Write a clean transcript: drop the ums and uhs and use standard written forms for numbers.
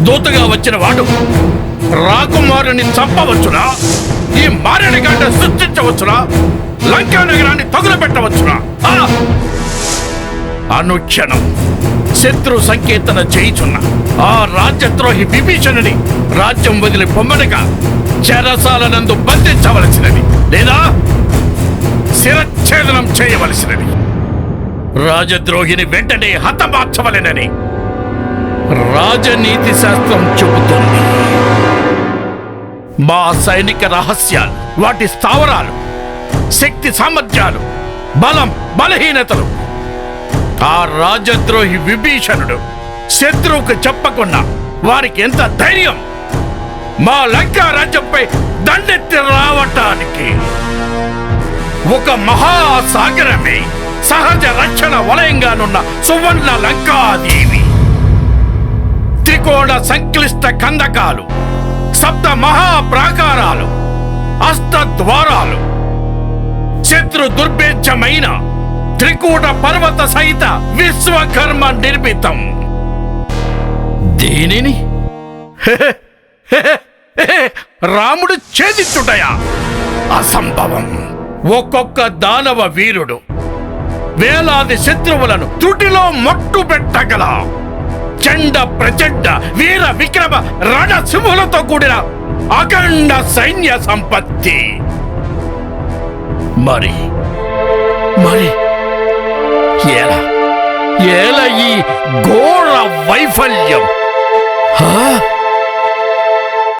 దూతగా వచ్చిన వాడు రాకుమారుని చంపవచ్చునా? ఈ మారణి గంట సృష్టించవచ్చునా? లంకా నగరాన్ని తగులబెట్టవచ్చునా? అనుక్షణం శత్రు సంకేతన చేయుచున్న ఆ రాజ్యద్రోహి విభీషణుని రాజ్యం వదిలి పొమ్మనగా చెరసాలనందు బంధించవలసినది, లేదా శిరచ్ఛేదనం చేయవలసినది. రాజద్రోహిని వెంటనే హతమార్చవలెనని రాజనీతి శాస్త్రం చెబుతుంది. మా సైనిక రహస్యాలు, వాటి స్థావరాలు, శక్తి సామర్థ్యాలు, బలం బలహీనతలు ఆ రాజద్రోహి విభీషణుడు శత్రువుకు చెప్పకుండా వారికి ఎంత ధైర్యం మా లంకా రాజ్యంపై దండెత్తి రావటానికి! ఒక మహాసాగరమే సహజ రక్షణ వలయంగానున్న సువర్ణ లంకాదేవి, త్రికోణ సంక్లిష్ట కందకాలు, సప్త మహాప్రాకారాలు, అష్టద్వారాలు, శత్రు దుర్భేద్యమైన త్రికూట పర్వత సహిత విశ్వకర్మ నిర్మితం. దీనిని రాముడు ఛేదించుటయా? అసంభవం. ఒక్కొక్క దానవ వీరుడు వేలాది శత్రువులను త్రుటిలో మట్టు పెట్టగల చండ ప్రచండ వీర విక్రమ రణసింహులతో కూడిన అఖండ సైన్య సంపత్తి. మరి మరి ఎలా ఈ ఘోర వైఫల్యం?